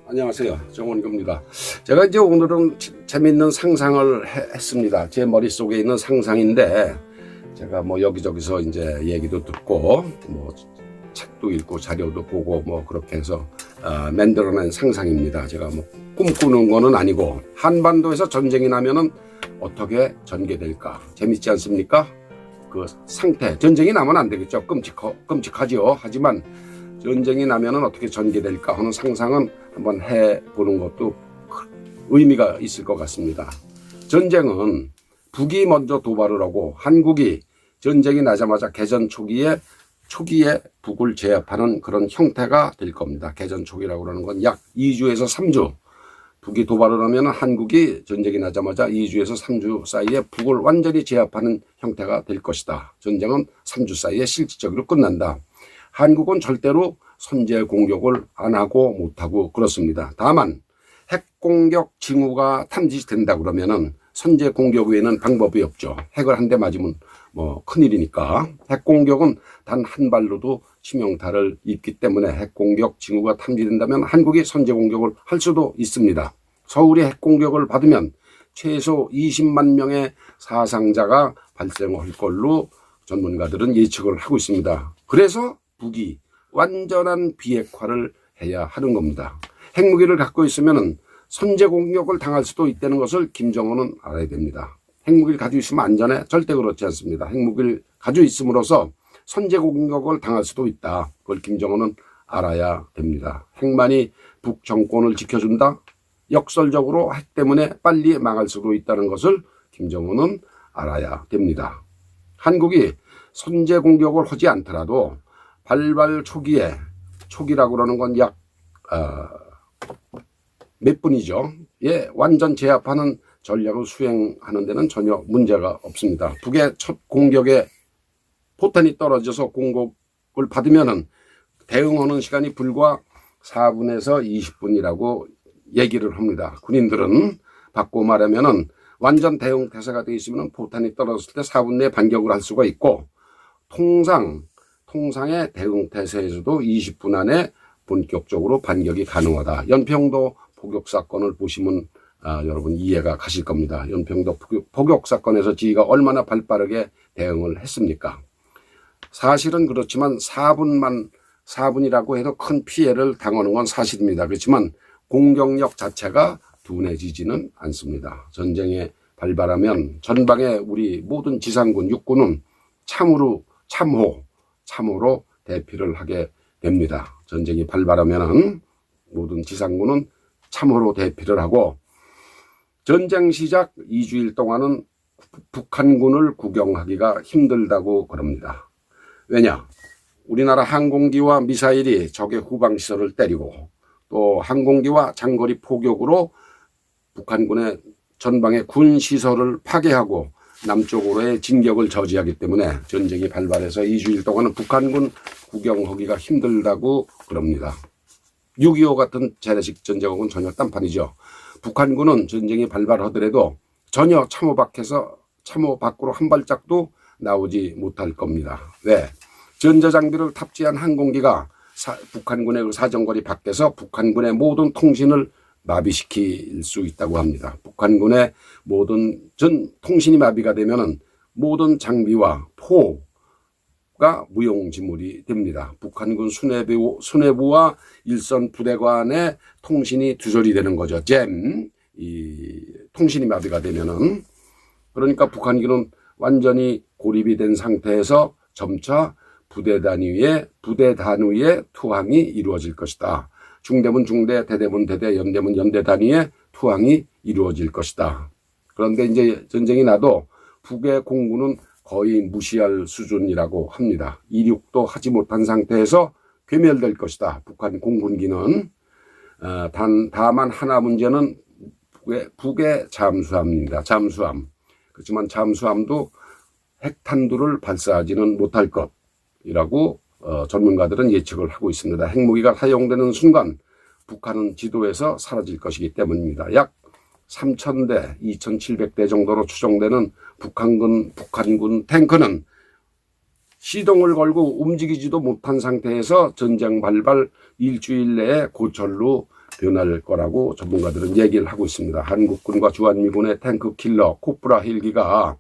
안녕하세요. 정원규입니다. 제가 이제 오늘은 재미있는 상상을 했습니다. 제 머릿속에 있는 상상인데, 제가 뭐 여기저기서 이제 얘기도 듣고, 뭐 책도 읽고 자료도 보고 뭐 그렇게 해서 만들어낸 상상입니다. 제가 뭐 꿈꾸는 거는 아니고, 한반도에서 전쟁이 나면은 어떻게 전개될까? 재밌지 않습니까? 그 상태, 전쟁이 나면 안 되겠죠. 끔찍하지요. 하지만 전쟁이 나면은 어떻게 전개될까 하는 상상은 한번 해보는 것도 의미가 있을 것 같습니다. 전쟁은 북이 먼저 도발을 하고 한국이 전쟁이 나자마자 개전 초기에 북을 제압하는 그런 형태가 될 겁니다. 개전 초기라고 그러는 건 약 2주에서 3주. 북이 도발을 하면 한국이 전쟁이 나자마자 2주에서 3주 사이에 북을 완전히 제압하는 형태가 될 것이다. 전쟁은 3주 사이에 실질적으로 끝난다. 한국은 절대로 선제 공격을 안 하고 못하고 그렇습니다. 다만 핵공격 징후가 탐지된다 그러면은 선제 공격 외에는 방법이 없죠. 핵을 한 대 맞으면 뭐 큰일이니까. 핵공격은 단 한 발로도 치명타를 입기 때문에 핵공격 징후가 탐지된다면 한국이 선제 공격을 할 수도 있습니다. 서울이 핵공격을 받으면 최소 20만 명의 사상자가 발생할 걸로 전문가들은 예측을 하고 있습니다. 그래서 북이 완전한 비핵화를 해야 하는 겁니다. 핵무기를 갖고 있으면 선제 공격을 당할 수도 있다는 것을 김정은은 알아야 됩니다. 핵무기를 가지고 있으면 안전해? 절대 그렇지 않습니다. 핵무기를 가지고 있음으로써 선제 공격을 당할 수도 있다. 그걸 김정은은 알아야 됩니다. 핵만이 북 정권을 지켜준다? 역설적으로 핵 때문에 빨리 망할 수도 있다는 것을 김정은은 알아야 됩니다. 한국이 선제 공격을 하지 않더라도 발발 초기라고 그러는 건 약 몇 분이죠. 예, 완전 제압하는 전략을 수행하는 데는 전혀 문제가 없습니다. 북의 첫 공격에 포탄이 떨어져서 공격을 받으면은 대응하는 시간이 불과 4분에서 20분이라고 얘기를 합니다. 군인들은 바꿔 말하면은 완전 대응 태세가 되어 있으면 포탄이 떨어졌을 때 4분 내에 반격을 할 수가 있고, 통상의 대응 태세에서도 20분 안에 본격적으로 반격이 가능하다. 연평도 포격 사건을 보시면 여러분 이해가 가실 겁니다. 연평도 포격 사건에서 지휘가 얼마나 발빠르게 대응을 했습니까? 사실은 그렇지만 4분이라고 해도 큰 피해를 당하는 건 사실입니다. 그렇지만 공격력 자체가 둔해지지는 않습니다. 전쟁에 발발하면 전방에 우리 모든 지상군, 육군은 참호로 대피를 하게 됩니다. 전쟁이 발발하면은 모든 지상군은 참호로 대피를 하고, 전쟁 시작 2주일 동안은 북한군을 구경하기가 힘들다고 그럽니다. 왜냐? 우리나라 항공기와 미사일이 적의 후방시설을 때리고, 또 항공기와 장거리 포격으로 북한군의 전방의 군시설을 파괴하고 남쪽으로의 진격을 저지하기 때문에 전쟁이 발발해서 2주일 동안은 북한군 구경하기가 힘들다고 그럽니다. 6.25 같은 재래식 전쟁하고는 전혀 딴판이죠. 북한군은 전쟁이 발발하더라도 전혀 참호 밖으로 한 발짝도 나오지 못할 겁니다. 왜? 전자장비를 탑재한 항공기가 북한군의 그 사정거리 밖에서 북한군의 모든 통신을 마비시킬 수 있다고 합니다. 북한군의 모든 통신이 마비가 되면은 모든 장비와 포가 무용지물이 됩니다. 북한군 수뇌부와 일선 부대관의 통신이 두절이 되는 거죠. 이 통신이 마비가 되면은. 그러니까 북한군은 완전히 고립이 된 상태에서 점차 부대 단위의 투항이 이루어질 것이다. 중대면 중대, 대대면 대대, 연대면 연대 단위의 투항이 이루어질 것이다. 그런데 이제 전쟁이 나도 북의 공군은 거의 무시할 수준이라고 합니다. 이륙도 하지 못한 상태에서 괴멸될 것이다. 북한 공군기는. 다만 하나 문제는 북의 잠수함입니다. 잠수함. 그렇지만 잠수함도 핵탄두를 발사하지는 못할 것이라고 전문가들은 예측을 하고 있습니다. 핵무기가 사용되는 순간 북한은 지도에서 사라질 것이기 때문입니다. 약 3,000대, 2,700대 정도로 추정되는 북한군 탱크는 시동을 걸고 움직이지도 못한 상태에서 전쟁 발발 일주일 내에 고철로 변할 거라고 전문가들은 얘기를 하고 있습니다. 한국군과 주한미군의 탱크 킬러 코프라 헬기가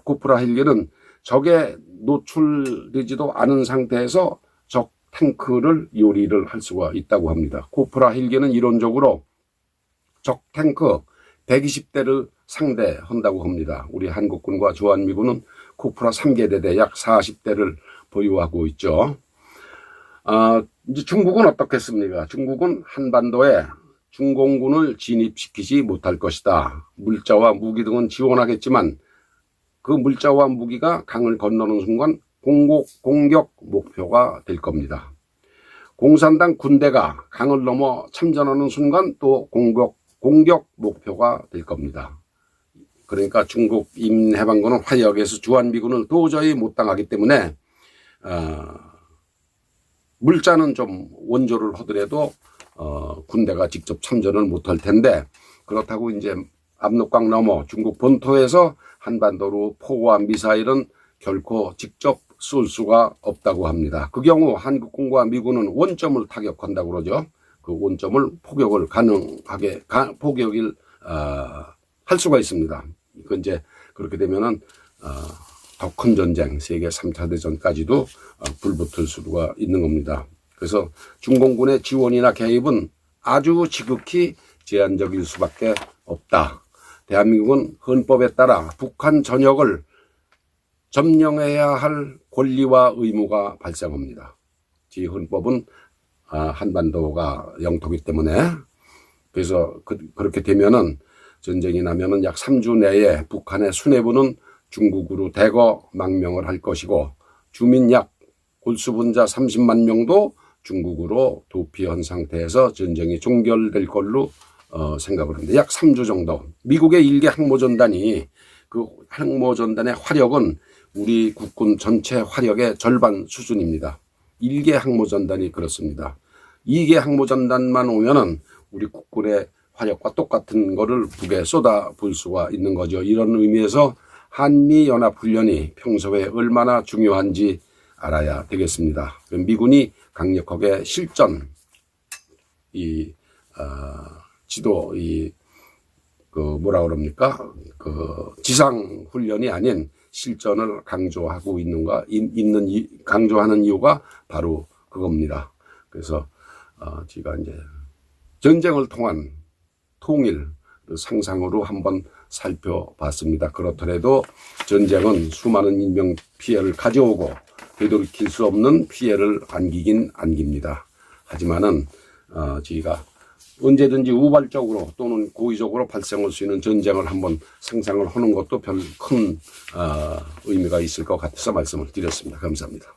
코프라 헬기는 적에 노출되지도 않은 상태에서 적 탱크를 요리를 할 수가 있다고 합니다. 코프라 헬기는 이론적으로 적 탱크 120대를 상대한다고 합니다. 우리 한국군과 주한미군은 코프라 3개 대대 약 40대를 보유하고 있죠. 이제 중국은 어떻겠습니까? 중국은 한반도에 중공군을 진입시키지 못할 것이다. 물자와 무기 등은 지원하겠지만 그 물자와 무기가 강을 건너는 순간 공격 목표가 될 겁니다. 공산당 군대가 강을 넘어 참전하는 순간 또 공격 목표가 될 겁니다. 그러니까 중국 임해방군은 화력에서 주한미군을 도저히 못 당하기 때문에 물자는 좀 원조를 하더라도 군대가 직접 참전을 못할 텐데, 그렇다고 이제 압록강 넘어 중국 본토에서 한반도로 포와 미사일은 결코 직접 쏠 수가 없다고 합니다. 그 경우 한국군과 미군은 원점을 타격한다고 그러죠. 그 원점을 포격을 할 수가 있습니다. 그 이제 그렇게 되면은 더 큰 전쟁, 세계 3차 대전까지도 불붙을 수가 있는 겁니다. 그래서 중공군의 지원이나 개입은 아주 지극히 제한적일 수밖에 없다. 대한민국은 헌법에 따라 북한 전역을 점령해야 할 권리와 의무가 발생합니다. 이 헌법은 한반도가 영토이기 때문에, 그래서 그렇게 되면은 전쟁이 나면은 약 3주 내에 북한의 수뇌부는 중국으로 대거 망명을 할 것이고, 주민 약 골수분자 30만 명도 중국으로 도피한 상태에서 전쟁이 종결될 걸로 생각을 합니다. 약 3주 정도. 미국의 1개 항모전단이, 그 항모전단의 화력은 우리 국군 전체 화력의 절반 수준입니다. 1개 항모전단이 그렇습니다. 2개 항모전단만 오면은 우리 국군의 화력과 똑같은 거를 북에 쏟아볼 수가 있는 거죠. 이런 의미에서 한미연합훈련이 평소에 얼마나 중요한지 알아야 되겠습니다. 미군이 강력하게 실전, 지상 훈련이 아닌 실전을 강조하고 강조하는 이유가 바로 그겁니다. 그래서 제가 이제 전쟁을 통한 통일 상상으로 한번 살펴봤습니다. 그렇더라도 전쟁은 수많은 인명 피해를 가져오고 되돌이킬 수 없는 피해를 안기긴 안깁니다. 하지만은 저희가 언제든지 우발적으로 또는 고의적으로 발생할 수 있는 전쟁을 한번 상상을 하는 것도 별 큰 의미가 있을 것 같아서 말씀을 드렸습니다. 감사합니다.